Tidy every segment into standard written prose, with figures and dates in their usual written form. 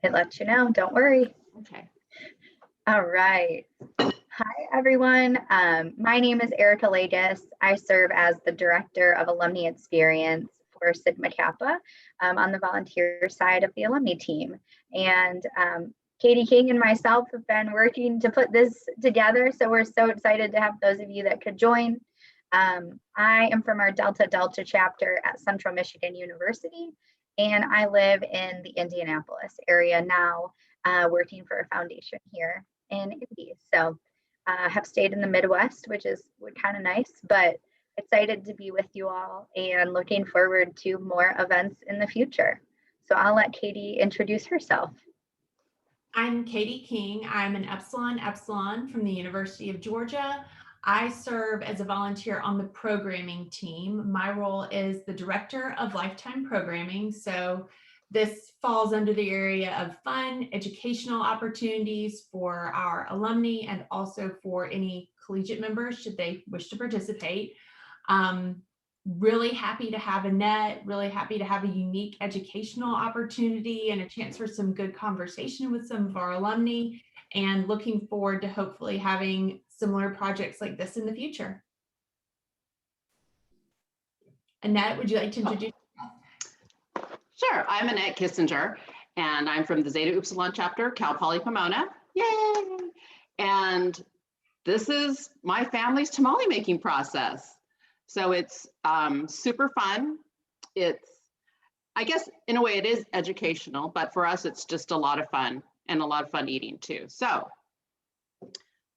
It lets you know, don't worry. Okay. All right. Hi, everyone. My name is Erica Legis. I serve as the Director of Alumni Experience for Sigma Kappa on the volunteer side of the alumni team. And Katie King and myself have been working to put this together, so we're so excited to have those of you that could join. I am from our Delta Delta chapter at Central Michigan University, and I live in the Indianapolis area now, working for a foundation here in Indy. So have stayed in the Midwest, which is kind of nice, but excited to be with you all and looking forward to more events in the future. So I'll let Katie introduce herself. I'm Katie King. I'm an Epsilon from the University of Georgia. I serve as a volunteer on the programming team. My role is the Director of Lifetime Programming. So this falls under the area of fun, educational opportunities for our alumni and also for any collegiate members should they wish to participate. Really happy to have Annette, really happy to have a unique educational opportunity and a chance for some good conversation with some of our alumni, and looking forward to hopefully having similar projects like this in the future. Annette, would you like to introduce yourself? Sure, I'm Annette Kissinger, and I'm from the Zeta Upsilon chapter, Cal Poly Pomona. Yay! And this is my family's tamale making process. So it's super fun. It's, I guess in a way it is educational, but for us it's just a lot of fun and a lot of fun eating too. So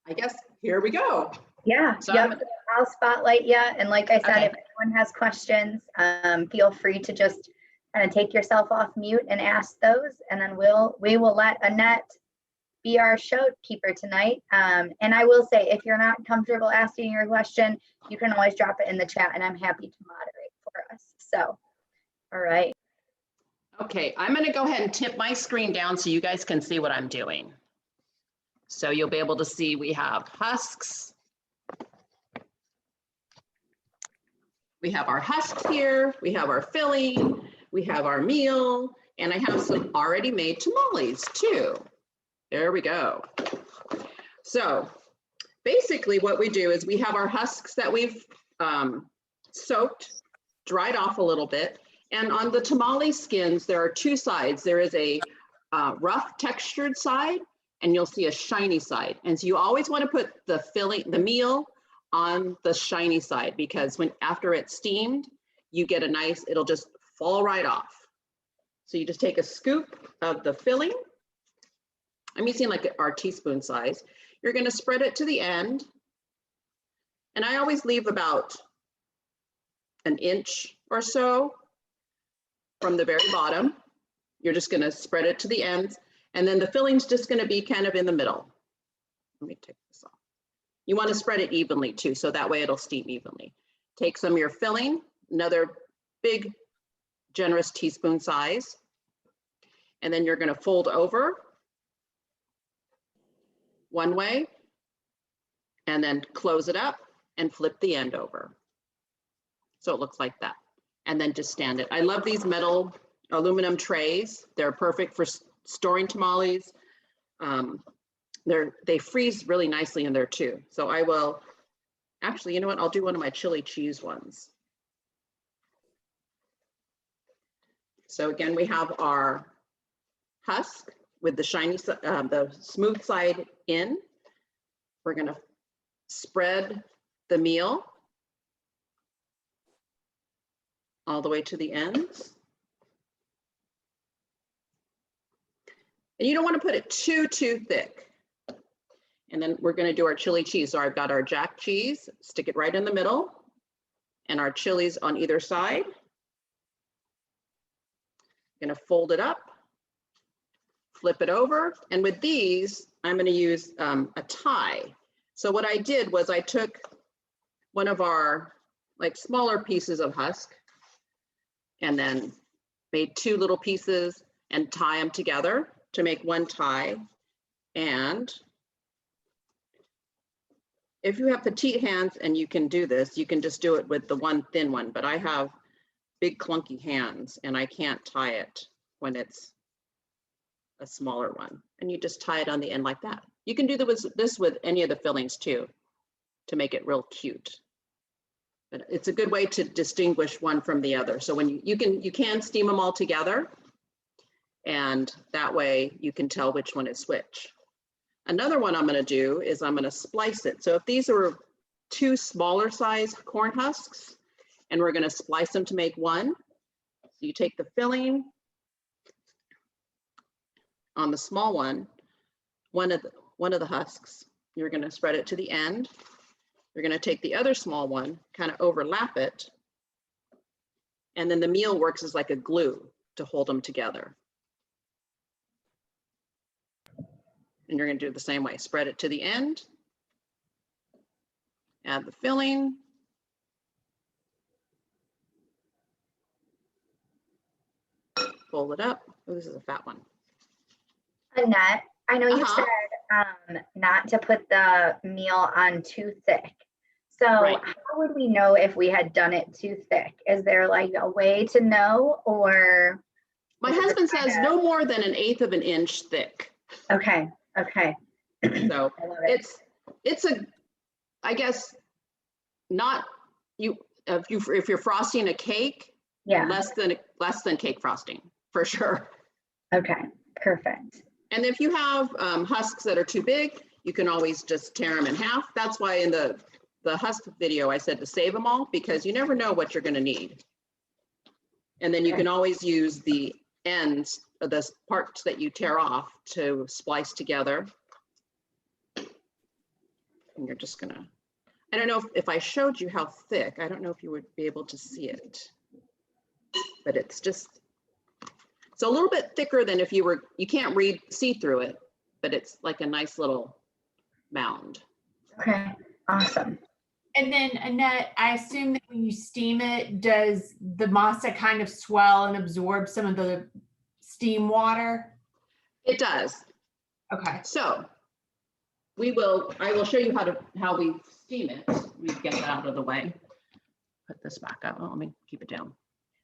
I guess here we go. Yeah, So yep. I'll spotlight you. And like I said, Okay. if anyone has questions, feel free to just kind of take yourself off mute and ask those. And then we will let Annette be our showkeeper tonight. And I will say, if you're not comfortable asking your question, you can always drop it in the chat and I'm happy to moderate for us. So, all right. Okay, I'm gonna go ahead and tip my screen down so you guys can see what I'm doing. So you'll be able to see we have husks. We have our husks here, we have our filling, we have our meal, and I have some already made tamales too. There we go. So basically what we do is we have our husks that we've soaked, dried off a little bit. And on the tamale skins, there are two sides. There is a rough textured side, and you'll see a shiny side. And so you always want to put the filling, the meal on the shiny side, because after it's steamed, you get a nice, it'll just fall right off. So you just take a scoop of the filling. I'm using like our teaspoon size. You're going to spread it to the end. And I always leave about an inch or so from the very bottom. You're just going to spread it to the ends. And then the filling's just going to be kind of in the middle. Let me take this off. You want to spread it evenly too, so that way it'll steam evenly. Take some of your filling, another big, generous teaspoon size. And then you're going to fold over one way, and then close it up and flip the end over. So it looks like that. And then just stand it. I love these metal aluminum trays. They're perfect for storing tamales. They freeze really nicely in there too. So I will, actually, you know what? I'll do one of my chili cheese ones. So again, we have our husk with the shiny, the smooth side in. We're gonna spread the meal all the way to the ends. And you don't want to put it too thick. And then we're going to do our chili cheese. So I've got our jack cheese, stick it right in the middle, and our chilies on either side. I'm going to fold it up, flip it over. And with these, I'm going to use a tie. So what I did was I took one of our like smaller pieces of husk and then made two little pieces and tie them together to make one tie. And if you have petite hands and you can do this, you can just do it with the one thin one, but I have big clunky hands and I can't tie it when it's a smaller one, and you just tie it on the end like that. You can do this with any of the fillings too, to make it real cute. But it's a good way to distinguish one from the other. So when you can steam them all together, and that way you can tell which one is which. Another one I'm going to do is I'm going to splice it. So if these are 2 smaller size corn husks, and we're going to splice them to make one, so you take the filling on the small one, one of the husks, you're going to spread it to the end. You're going to take the other small one, kind of overlap it, and then the meal works as like a glue to hold them together. And you're going to do it the same way. Spread it to the end, add the filling, fold it up. Oh, this is a fat one. Annette, I know you Uh-huh. said not to put the meal on too thick. So Right. how would we know if we had done it too thick? Is there like a way to know, or? My is it husband just says kinda- no more than 1/8 of an inch thick. Okay, okay. So I love it. it's a, I guess, not you, if you're frosting a cake, Yeah, less than cake frosting, for sure. okay, perfect. And if you have husks that are too big, you can always just tear them in half. That's why in the husk video, I said to save them all, because you never know what you're going to need. And then you can always use the ends of the parts that you tear off to splice together. And you're just gonna, I don't know if I showed you how thick, I don't know if you would be able to see it. But it's just, it's a little bit thicker than if you can't see through it, but it's like a nice little mound. Okay, awesome. And then Annette, I assume that when you steam it, does the masa kind of swell and absorb some of the steam water? It does. Okay. So I will show you how we steam it. Let me get that out of the way. Put this back up. Oh, let me keep it down.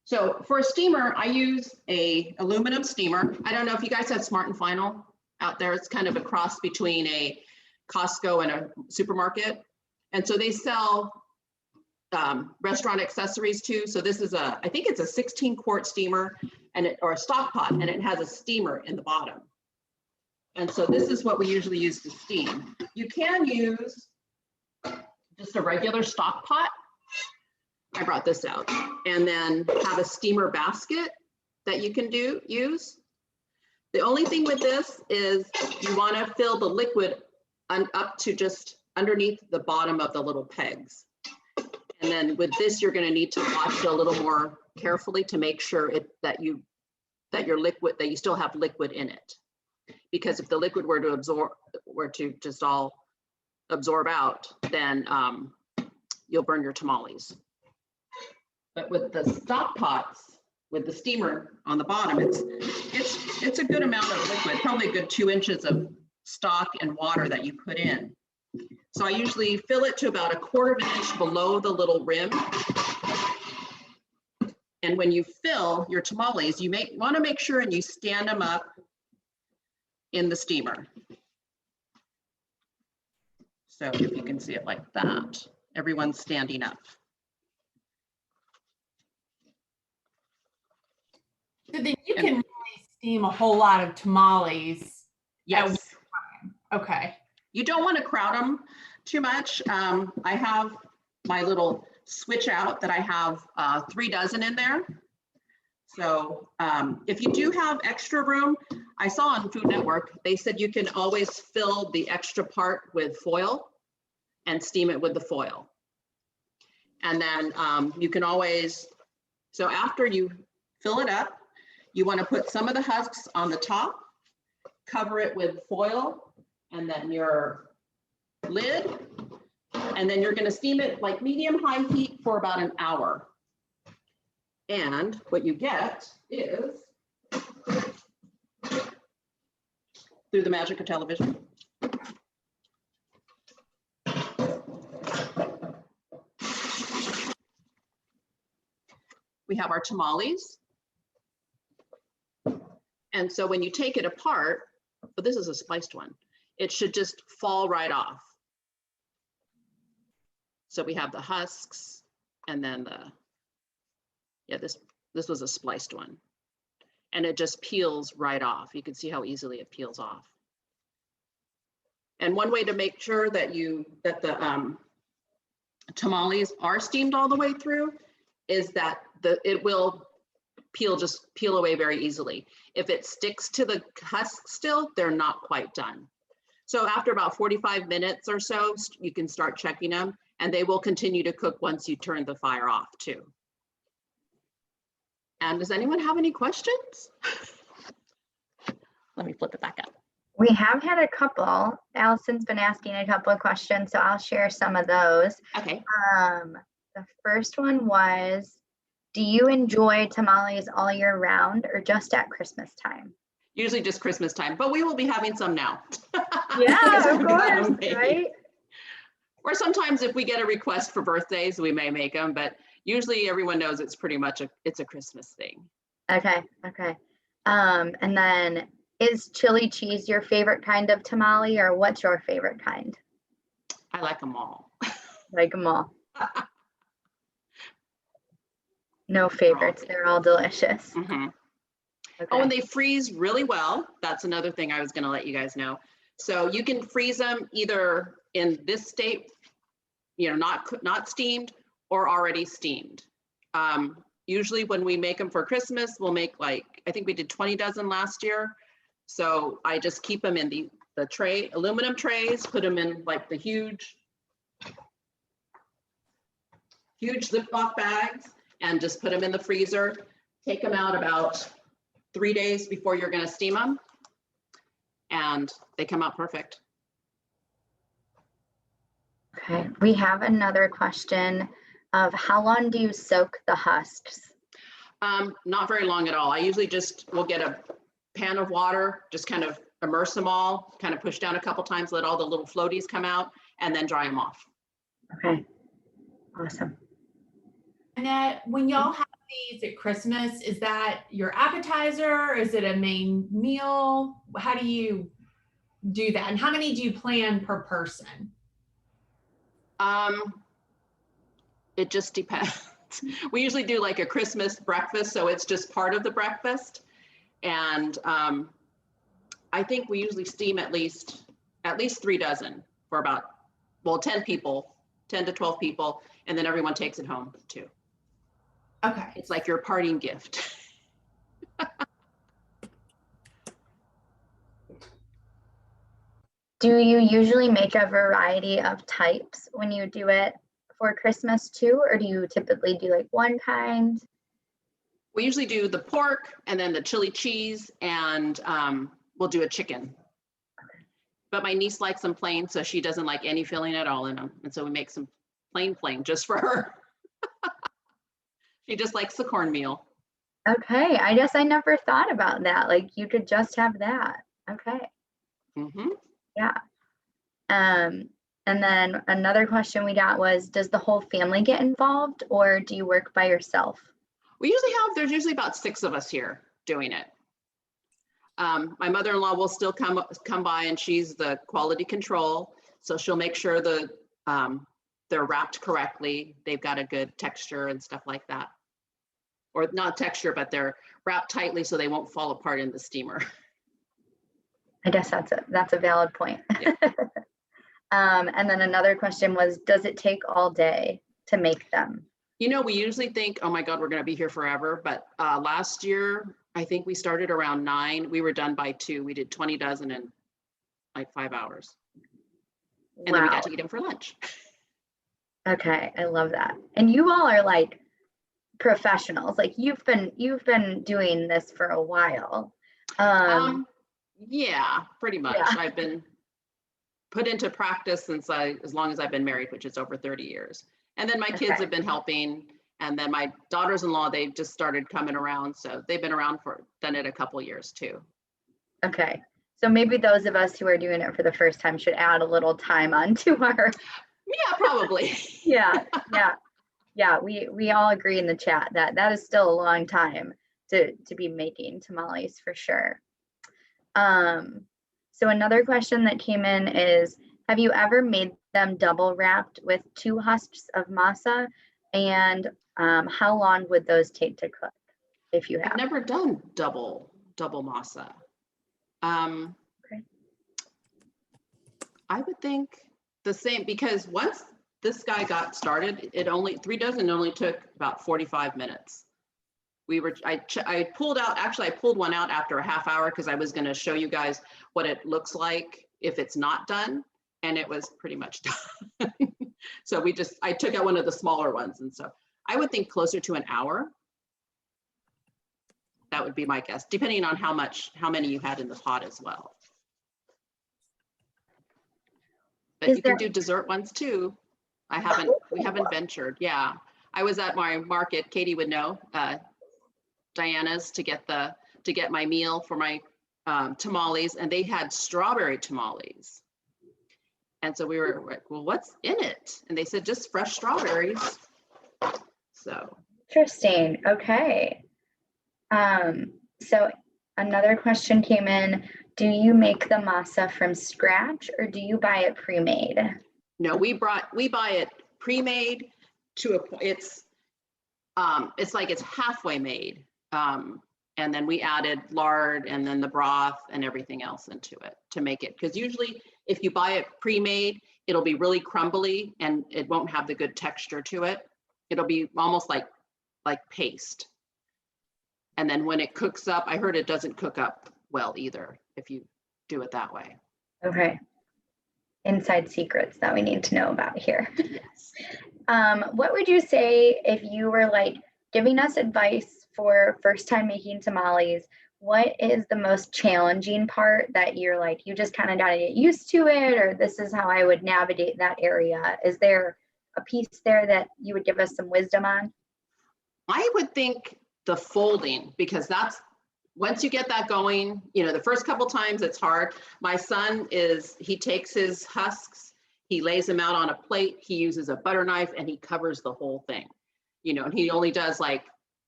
So for a steamer, I use a aluminum steamer. I don't know if you guys have Smart and Final out there. It's kind of a cross between a Costco and a supermarket. And so they sell restaurant accessories too. So this is I think it's a 16-quart steamer or a stock pot, and it has a steamer in the bottom. And so this is what we usually use to steam. You can use just a regular stock pot. I brought this out, and then have a steamer basket that you can use. The only thing with this is you want to fill the liquid up to just underneath the bottom of the little pegs. And then with this, you're going to need to watch it a little more carefully to make sure that you still have liquid in it. Because if the liquid were to just all absorb out, then you'll burn your tamales. But with the stock pots, with the steamer on the bottom, it's a good amount of liquid, probably a good 2 inches of stock and water that you put in. So I usually fill it to about 1/4 of an inch below the little rim. And when you fill your tamales, you want to make sure and you stand them up in the steamer. So if you can see it like that, everyone's standing up. So then you can really steam a whole lot of tamales. Yes. Okay. You don't want to crowd them too much. I have my little switch out that I have 3 dozen in there. So if you do have extra room, I saw on Food Network, they said you can always fill the extra part with foil and steam it with the foil. And then you can always, so after you fill it up, you want to put some of the husks on the top, cover it with foil, and then your lid, and then you're going to steam it like medium-high heat for about an hour. And what you get is, through the magic of television, we have our tamales. And so when you take it apart, but this is a spliced one, it should just fall right off. So we have the husks and then this was a spliced one. And it just peels right off. You can see how easily it peels off. And one way to make sure that the tamales are steamed all the way through is that it will just peel away very easily. If it sticks to the husk still, they're not quite done. So after about 45 minutes or so, you can start checking them, and they will continue to cook once you turn the fire off too. And does anyone have any questions? Let me flip it back up. We have had a couple. Allison's been asking a couple of questions, so I'll share some of those. Okay. The first one was, do you enjoy tamales all year round or just at Christmas time? Usually just Christmas time, but we will be having some now. Yeah, of course, right? Or sometimes if we get a request for birthdays, we may make them, but usually everyone knows it's pretty much it's a Christmas thing. Okay. And then, is chili cheese your favorite kind of tamale, or what's your favorite kind? I like them all. Like them all. No favorites. They're all delicious. Mm-hmm. Okay. Oh, and they freeze really well. That's another thing I was going to let you guys know. So you can freeze them either in this state, not steamed, or already steamed. Usually when we make them for Christmas, we'll make I think we did 20 dozen last year. So I just keep them in the tray, aluminum trays, put them in like the huge Ziploc bags, and just put them in the freezer. Take them out about 3 days before you're going to steam them, and they come out perfect. Okay, we have another question of how long do you soak the husks? Not very long at all. I usually will get a pan of water, just kind of immerse them all, kind of push down a couple times, let all the little floaties come out, and then dry them off. Okay, awesome. Annette, when y'all have these at Christmas, is that your appetizer? Is it a main meal? How do you do that? And how many do you plan per person? It just depends. We usually do like a Christmas breakfast, so it's just part of the breakfast. And I think we usually steam at least 3 dozen for about, 10 people, 10 to 12 people, and then everyone takes it home too. Okay. It's like your parting gift. Do you usually make a variety of types when you do it for Christmas too, or do you typically do like one kind? We usually do the pork and then the chili cheese, and we'll do a chicken. But my niece likes them plain, so she doesn't like any filling at all in them. And so we make some plain just for her. She just likes the cornmeal. Okay, I guess I never thought about that. Like you could just have that. Okay. Mm-hmm. Yeah. And then another question we got was, does the whole family get involved, or do you work by yourself? There's usually about 6 of us here doing it. My mother-in-law will still come by, and she's the quality control. So she'll make sure they're wrapped correctly. They've got a good texture and stuff like that. Or not texture, but they're wrapped tightly so they won't fall apart in the steamer. I guess that's a valid point. Yeah. And then another question was, does it take all day to make them? We usually think, oh my God, we're going to be here forever. But last year, I think we started around 9. We were done by 2. We did 20 dozen in like 5 hours. And then we got to eat them for lunch. Okay, I love that. And you all are like professionals. Like you've been doing this for a while. Yeah, pretty much. Yeah. I've been put into practice as long as I've been married, which is over 30 years. And then my kids have been helping. And then my daughters-in-law, they've just started coming around. So they've been around done it a couple years too. Okay. So maybe those of us who are doing it for the first time should add a little time onto our. Yeah, probably. Yeah. We all agree in the chat that is still a long time to be making tamales for sure. So another question that came in is, have you ever made them double wrapped with 2 husks of masa? And how long would those take to cook if you I've have? never done double masa. Okay. I would think the same, because once this guy got started, 3 dozen only took about 45 minutes. I pulled one out after a half hour because I was going to show you guys what it looks like if it's not done, and it was pretty much done. So I took out one of the smaller ones, and so I would think closer to an hour. That would be my guess, depending on how many you had in the pot as well. But you can do dessert ones too. We haven't ventured. Yeah, I was at my market. Katie would know, Diana's, to get my meal for my tamales, and they had strawberry tamales. And so we were like, well, what's in it? And they said just fresh strawberries. So Interesting. Okay. So another question came in. Do you make the masa from scratch or do you buy it pre-made? no, we buy it pre-made to it's like it's halfway made. And then we added lard and then the broth and everything else into it to make it. Because usually if you buy it pre-made, it'll be really crumbly and it won't have the good texture to it. It'll be almost like paste. And then when it cooks up, I heard it doesn't cook up well either if you do it that way. Okay. Inside secrets that we need to know about here. Yes. What would you say if you were like giving us advice for first time making tamales? What is the most challenging part that you're like, you just kind of got to get used to it, or this is how I would navigate that area? Is there a piece there that you would give us some wisdom on? I would think the folding, because once you get that going, the first couple times it's hard. My son he takes his husks, he lays them out on a plate, he uses a butter knife, and he covers the whole thing. And he only does like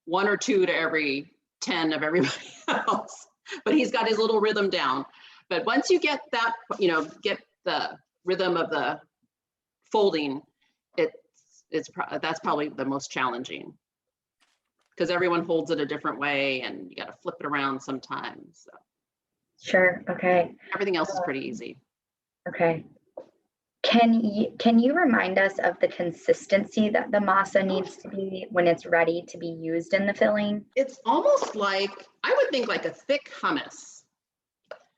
1 or 2 to every 10 of everybody else, but he's got his little rhythm down. But once you get that, get the rhythm of the folding, that's probably the most challenging, because everyone holds it a different way and you got to flip it around sometimes. So. Sure. Okay. Everything else is pretty easy. Okay. Can you remind us of the consistency that the masa needs to be when it's ready to be used in the filling? It's almost like, I would think like a thick hummus,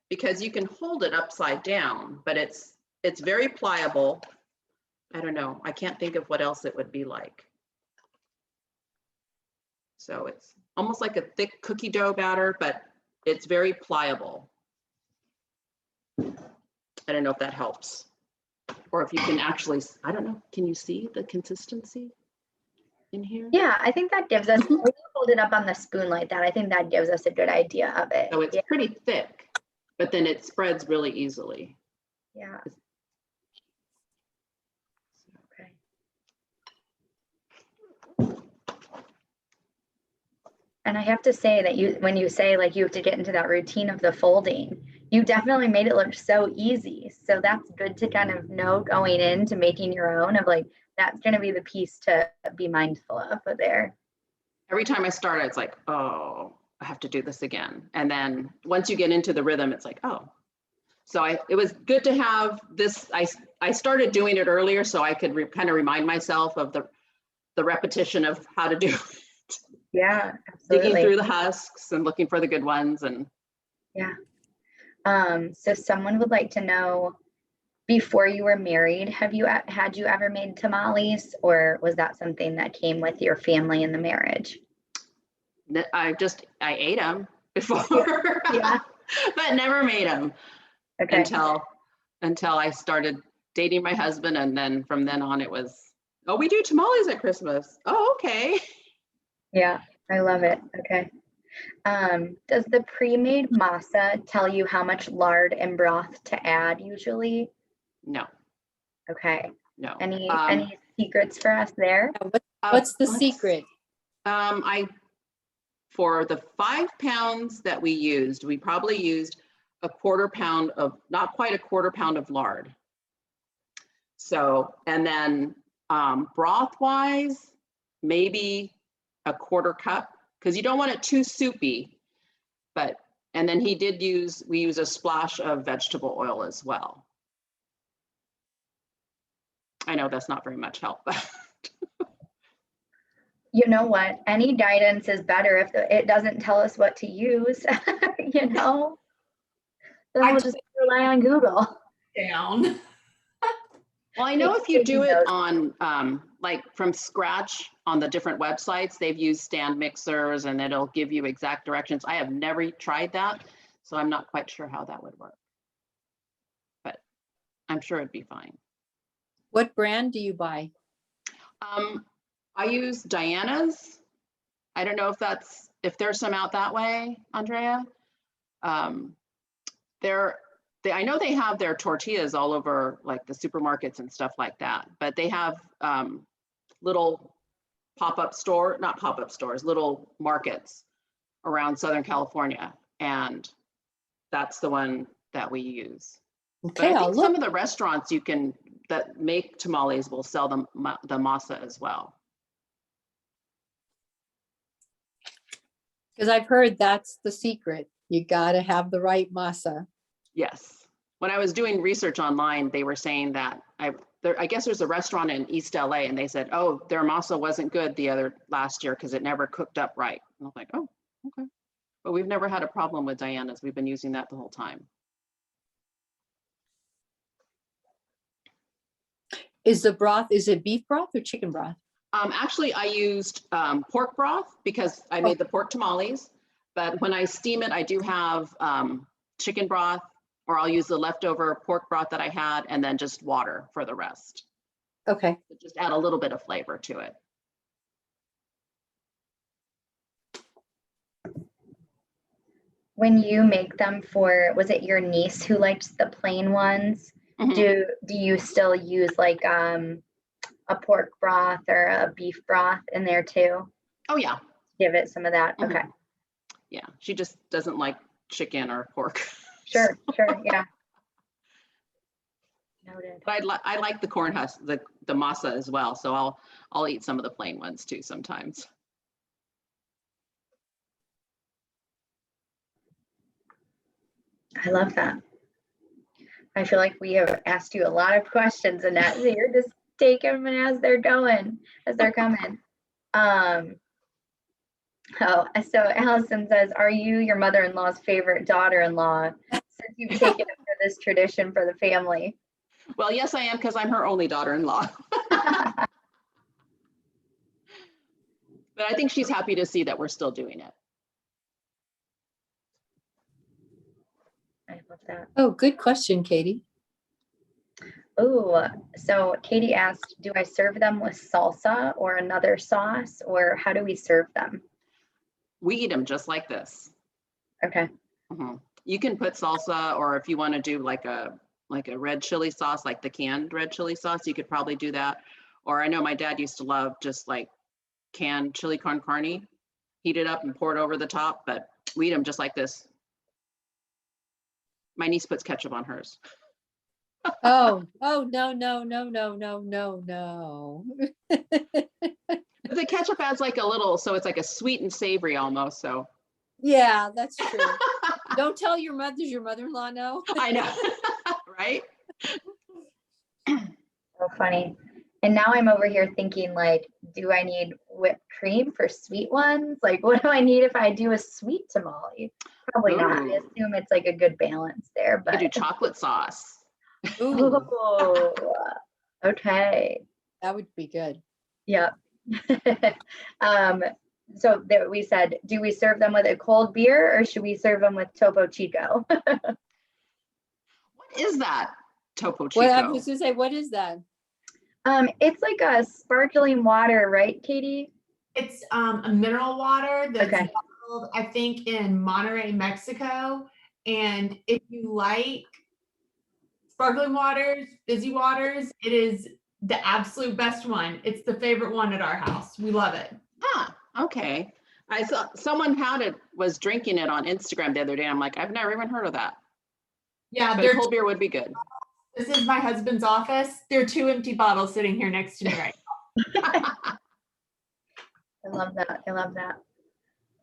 because you can hold it upside down, but it's very pliable. I don't know. I can't think of what else it would be like. So it's almost like a thick cookie dough batter, but it's very pliable. I don't know if that helps. Or if you can actually, I don't know, can you see the consistency in here? Yeah, I think that gives us, when you hold it up on the spoon like that, I think that gives us a good idea of it. So it's pretty thick, but then it spreads really easily. Yeah. Okay. And I have to say that when you say like you have to get into that routine of the folding, you definitely made it look so easy. So that's good to kind of know going into making your own, of like, that's going to be the piece to be mindful of there. Every time I start, it's like, oh, I have to do this again. And then once you get into the rhythm, it's like, oh. So it was good to have this. I started doing it earlier so I could kind of remind myself of the repetition of how to do it. Yeah, absolutely. Digging through the husks and looking for the good ones. And yeah. So someone would like to know, before you were married, had you ever made tamales, or was that something that came with your family in the marriage? I ate them before, Yeah. but never made them Okay. until I started dating my husband. And then from then on it was, oh, we do tamales at Christmas. Oh, okay. Yeah, I love it. Okay. Does the pre-made masa tell you how much lard and broth to add usually? No. Okay. No. Any secrets for us there? What's the secret? for the 5 pounds that we used, we probably used a quarter pound of, not quite a quarter pound of lard. So, and then broth wise, maybe a quarter cup, because you don't want it too soupy. But, and then we use a splash of vegetable oil as well. I know that's not very much help, but You know what? Any guidance is better if it doesn't tell us what to use, you know? Then I we'll just rely on Google. Down. well, I know It's if you do taking it those. on like from scratch on the different websites, they've used stand mixers and it'll give you exact directions. I have never tried that, so I'm not quite sure how that would work. But I'm sure it'd be fine. What brand do you buy? I use Diana's. I don't know if there's some out that way, Andrea. I know they have their tortillas all over like the supermarkets and stuff like that, but they have little not pop-up stores, little markets around Southern California. And that's the one that we use. Okay, But I I'll think look. some of the restaurants that make tamales will sell the masa as well. Because I've heard that's the secret. You gotta have the right masa. Yes. When I was doing research online, they were saying that I guess there's a restaurant in East LA and they said, oh, their masa wasn't good last year because it never cooked up right. And I was like, oh, okay. But we've never had a problem with Diana's. We've been using that the whole time. Is it beef broth or chicken broth? Actually, I used pork broth because I made the pork tamales. But when I steam it, I do have chicken broth, or I'll use the leftover pork broth that I had and then just water for the rest. Okay. Just add a little bit of flavor to it. When you make them was it your niece who liked the plain ones? Mhm. Do you still use like a pork broth or a beef broth in there too? Oh yeah. Give it some of that. Mhm. Okay. Yeah, she just doesn't like chicken or pork. Sure. Yeah. Noted. But I like the corn husk, the masa as well. So I'll eat some of the plain ones too sometimes. I love that. I feel like we have asked you a lot of questions, Annette. So you're just taking them as they're coming. So Allison says, are you your mother-in-law's favorite daughter-in-law since you've taken up for this tradition for the family? Well, yes, I am, because I'm her only daughter-in-law. But I think she's happy to see that we're still doing it. I love that. Oh, good question, Katie. Oh, so Katie asked, do I serve them with salsa or another sauce, or how do we serve them? We eat them just like this. Okay. Mhm. You can put salsa, or if you want to do like a red chili sauce, like the canned red chili sauce, you could probably do that. Or I know my dad used to love just like canned chili con carne, heat it up and pour it over the top, but we eat them just like this. My niece puts ketchup on hers. Oh, no. The ketchup adds like a little, so it's like a sweet and savory almost, so. Yeah, that's true. Don't tell your mother-in-law no? I know, right? So funny. And now I'm over here thinking, like, do I need whipped cream for sweet ones? Like, what do I need if I do a sweet tamale? Probably not. I Ooh. assume it's like a good balance there, You could do but chocolate sauce. Ooh, oh, okay. that would be good. Yep. So there we said, do we serve them with a cold beer or should we serve them with Topo Chico? What is that, Topo Chico? Well, I was gonna say, what is that? It's like a sparkling water, right, Katie? It's a mineral water that's Okay. bottled, I think, in Monterrey, Mexico. And if you like sparkling waters, fizzy waters, it is the absolute best one. It's the favorite one at our house. We love it. Huh, okay. I saw someone was drinking it on Instagram the other day. I'm like, I've never even heard of that. Yeah, But they're, cold beer would be good. this is my husband's office. There are 2 empty bottles sitting here next to me right I love that. I love that.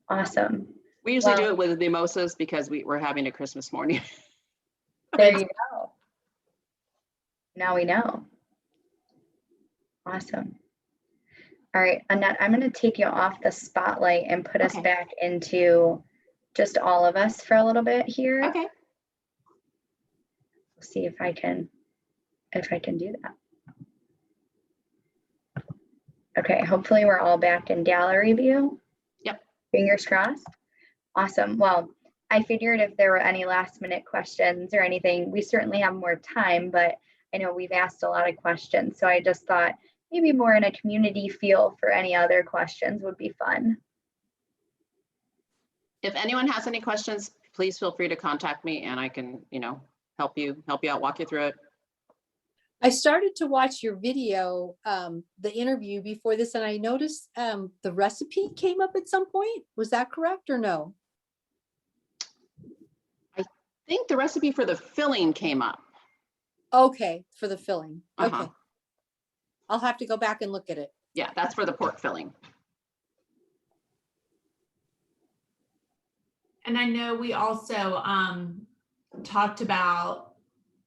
Awesome. We usually Wow. do it with mimosas because we're having a Christmas morning. There you go. Now we know. Awesome. All right, Annette, I'm going to take you off the spotlight and put us Okay. back into just all of us for a little bit here. Okay. See if I can do that. Okay, hopefully we're all back in gallery view. Yep. Fingers crossed. Awesome. Well, I figured if there were any last minute questions or anything, we certainly have more time, but I know we've asked a lot of questions. So I just thought maybe more in a community feel for any other questions would be fun. If anyone has any questions, please feel free to contact me and I can, help you out, walk you through it. I started to watch your video, the interview before this, and I noticed the recipe came up at some point. Was that correct or no? I think the recipe for the filling came up. Okay, for the filling. Uh-huh. Okay. I'll have to go back and look at it. Yeah, that's for the pork filling. And I know we also talked about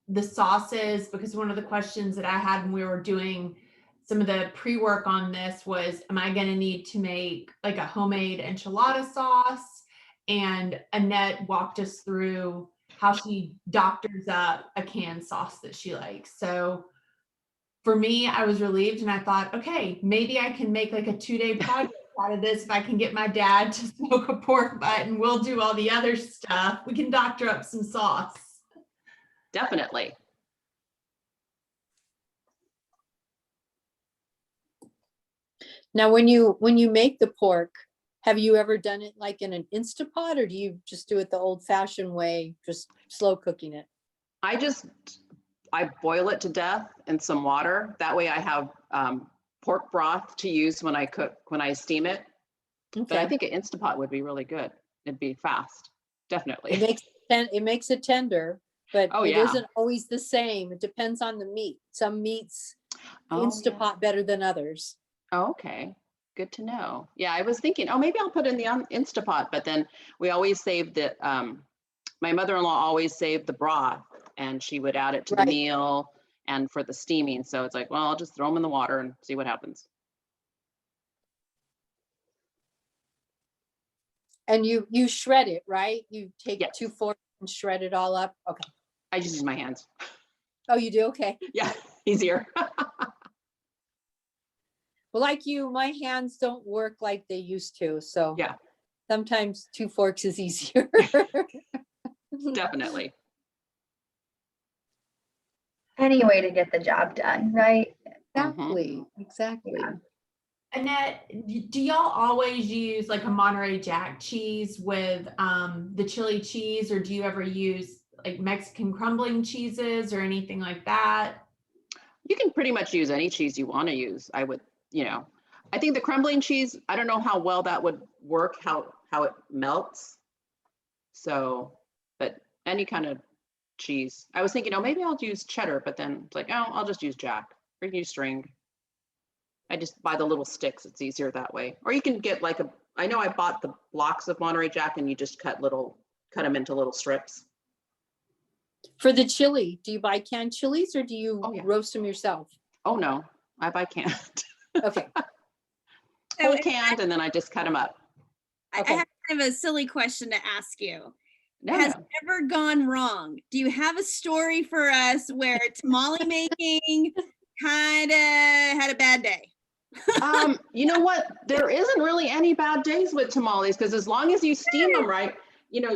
the sauces, because one of the questions that I had when we were doing some of the pre-work on this was, am I going to need to make like a homemade enchilada sauce? And Annette walked us through how she doctors up a canned sauce that she likes. So for me, I was relieved and I thought, okay, maybe I can make like a 2-day project out of this. If I can get my dad to smoke a pork butt and we'll do all the other stuff, we can doctor up some sauce. Definitely. Now, when you make the pork, have you ever done it like in an Instapot, or do you just do it the old fashioned way, just slow cooking it? I boil it to death in some water. That way I have pork broth to use when I steam it. But I Okay. think an Instapot would be really good. It'd be fast, definitely. It makes it tender, but Oh, it yeah. isn't always the same. It depends on the meat. Some meats Oh, Instapot better than others. Oh, okay, good to know. Yeah, I was thinking, oh, maybe I'll put in the Instapot, but then we always saved it. My mother-in-law always saved the broth and she would add it to the Right. meal and for the steaming. So it's like, well, I'll just throw them in the water and see what happens. And you shred it, right? You take Yes. 2 forks and shred it all up. Okay. I just use my hands. Oh, you do? Okay. Yeah, easier. Well, like you, my hands don't work like they used to. So Yeah. sometimes 2 forks is easier. Definitely. Any way to get the job done, right? Exactly. Exactly. Yeah. Annette, do y'all always use like a Monterey Jack cheese with the chili cheese, or do you ever use like Mexican crumbling cheeses or anything like that? You can pretty much use any cheese you want to use. I would, I think the crumbling cheese, I don't know how well that would work, how it melts. So, but any kind of cheese. I was thinking, maybe I'll use cheddar, but then it's like, I'll just use Jack or you can use string. I just buy the little sticks. It's easier that way. Or you can get like I know I bought the blocks of Monterey Jack and you just cut them into little strips. For the chili, do you buy canned chilies or do you Oh, yeah. roast them yourself? Oh no, I buy canned. Okay. Whole canned and then I just cut them up. I Okay. have kind of a silly question to ask you. No, Has no. it ever gone wrong? Do you have a story for us where tamale making kind of had a bad day? You know what? There isn't really any bad days with tamales because as long as you steam them right,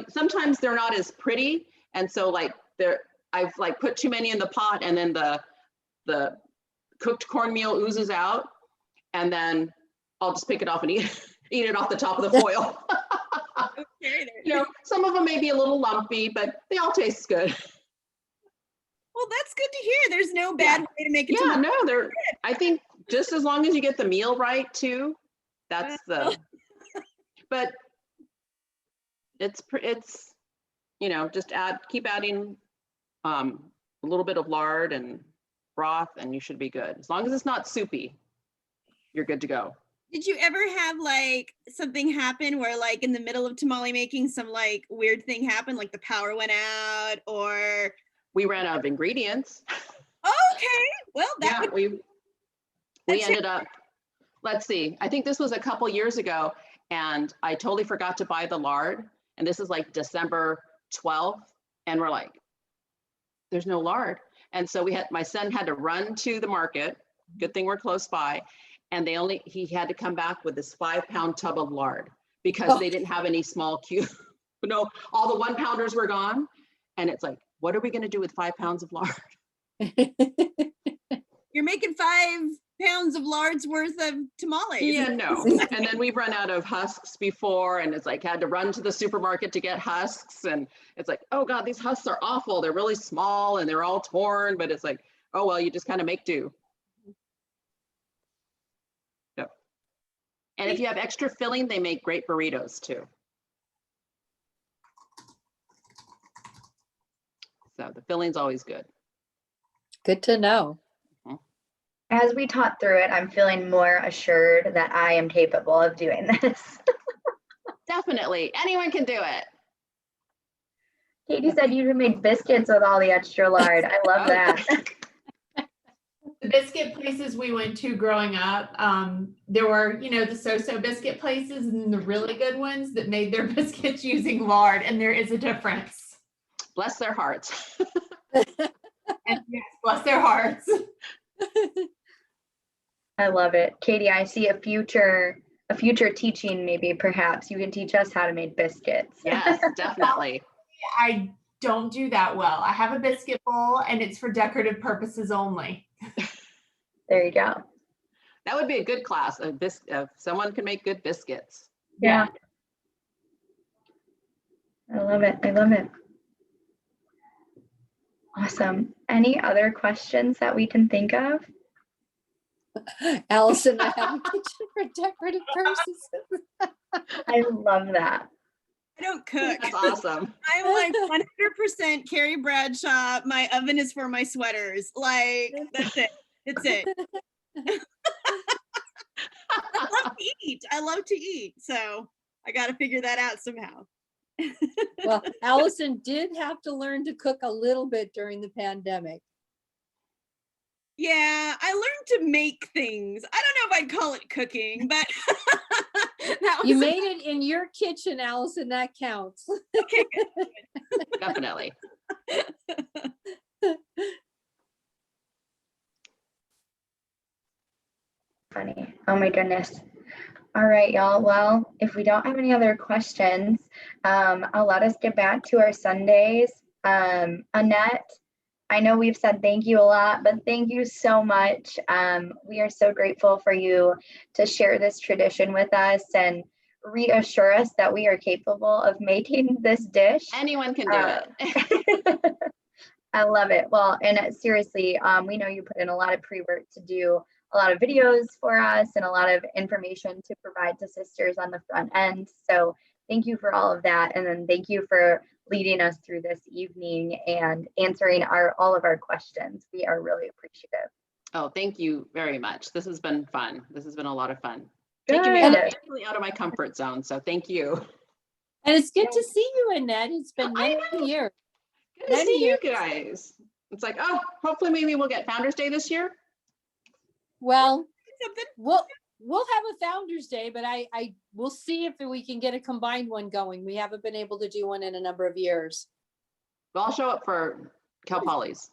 sometimes they're not as pretty. And so I've put too many in the pot and then the cooked cornmeal oozes out and then I'll just pick it off and eat it off the top of the foil. Okay, there. Some of them may be a little lumpy, but they all taste good. Well, that's good to hear. There's no bad way to make a Yeah, tamale. I think just as long as you get the meal right too, that's but but it's, you know, just keep adding a little bit of lard and broth and you should be good. As long as it's not soupy, you're good to go. Did you ever have like something happen where like in the middle of tamale making some like weird thing happened, like the power went out or? We ran out of ingredients. Okay, well, that Yeah, would, we that's ended up, let's see, I think this was a couple years ago and I totally forgot to buy the lard. And this is like December 12th. And we're like, there's no lard. And so my son had to run to the market. Good thing we're close by. And he had to come back with this 5-pound tub of lard because they didn't have any small cube. No, all the 1-pounders were gone. And it's like, what are we going to do with 5 pounds of lard? you're making 5 pounds of lard's worth of tamales. Yeah, no. And then we've run out of husks before and it's like had to run to the supermarket to get husks. And it's like, oh God, these husks are awful. They're really small and they're all torn, but it's like, oh, well, you just kind of make do. Yep. And if you have extra filling, they make great burritos too. So the filling's always good. Good to know. As we talk through it, I'm feeling more assured that I am capable of doing this. Definitely. Anyone can do it. Katie said you made biscuits with all the extra lard. I love that. The biscuit places we went to growing up, there were, you know, the so-so biscuit places and the really good ones that made their biscuits using lard, and there is a difference. Bless their hearts. And yes, bless their hearts. I love it. Katie, I see a future teaching, maybe perhaps you can teach us how to make biscuits. Yes, definitely. I don't do that well. I have a biscuit bowl and it's for decorative purposes only. There you go. That would be a good class if someone can make good biscuits. Yeah. I love it. I love it. Awesome. Any other questions that we can think of? Allison, I have a kitchen for decorative purposes. I love that. I don't cook. That's awesome. I'm like 100% Carrie Bradshaw. My oven is for my sweaters. Like, that's it. It's it. I love to eat. I love to eat. So I got to figure that out somehow. Well, Allison did have to learn to cook a little bit during the pandemic. Yeah, I learned to make things. I don't know if I'd call it cooking, but that was You made it in your kitchen, Allison, that counts. okay. Definitely. Funny. Oh my goodness. All right, y'all. Well, if we don't have any other questions, I'll let us get back to our Sundays. Annette, I know we've said thank you a lot, but thank you so much. We are so grateful for you to share this tradition with us and reassure us that we are capable of making this dish. Anyone can do it. I love it. Well, and seriously, we know you put in a lot of pre-work to do a lot of videos for us and a lot of information to provide to sisters on the front end. So thank you for all of that. And then thank you for leading us through this evening and answering all of our questions. We are really appreciative. Oh, thank you very much. This has been fun. This has been a lot of fun. Good. Taking me out of my comfort zone. So thank you. And it's good to see you, Annette. It's been I many know. years. Good to Many see you years. guys. It's like, oh, hopefully maybe we'll get Founders Day this year. Well, Something. we'll have a Founders Day, but we'll see if we can get a combined one going. We haven't been able to do one in a number of years. Well, I'll show up for Cal Poly's.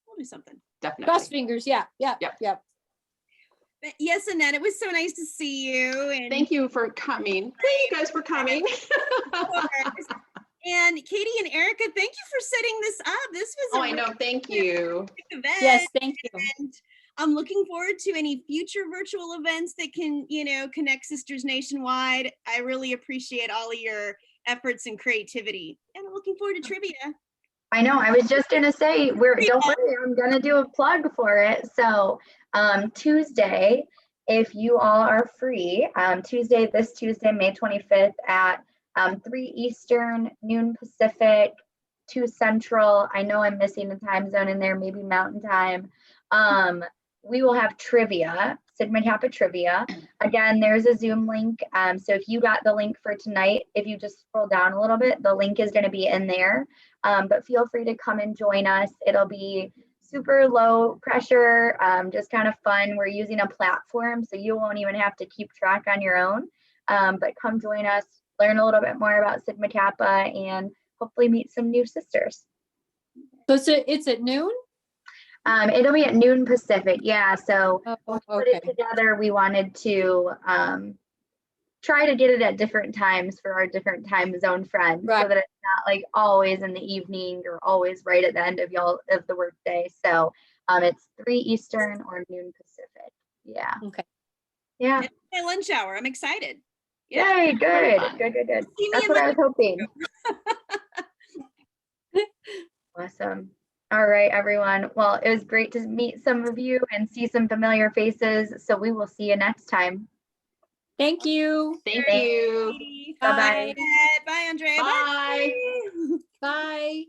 We'll do something. Definitely. Cross fingers. Yeah. Yep. But yes, Annette, it was so nice to see you. And Thank you for coming. Thank you guys for coming. And Katie and Erica, thank you for setting this up. This was Oh, a I know. really Thank you. quick event. Yes. Thank you. And I'm looking forward to any future virtual events that can, connect sisters nationwide. I really appreciate all of your efforts and creativity. And I'm looking forward to trivia. I know. I was just gonna say, don't worry, I'm gonna do a plug for it. So Tuesday if you all are free, this Tuesday, May 25th at 3 Eastern, noon Pacific, 2 Central. I know I'm missing a time zone in there, maybe Mountain Time. We will have trivia, Sigma Kappa trivia. Again, there's a Zoom link. So if you got the link for tonight, if you just scroll down a little bit, the link is going to be in there. But feel free to come and join us. It'll be super low pressure, just kind of fun. We're using a platform, so you won't even have to keep track on your own. But come join us, learn a little bit more about Sigma Kappa, and hopefully meet some new sisters. So it's at noon? It'll be at noon Pacific. Yeah, so Oh, we'll put okay. it together. We wanted to try to get it at different times for our different time zone friends, so Right. that it's not like always in the evening or always right at the end of the workday. So it's 3 Eastern or noon Pacific. Yeah. Okay. Yeah. It's my lunch hour. I'm excited. Yeah. Yay, good. fun. Good. See me That's in what I the- was hoping. Awesome. All right, everyone. Well, it was great to meet some of you and see some familiar faces. So we will see you next time. Thank you. Thank Thanks. you. Katie. Bye-bye. Bye, Andrea. Bye. Bye. Bye.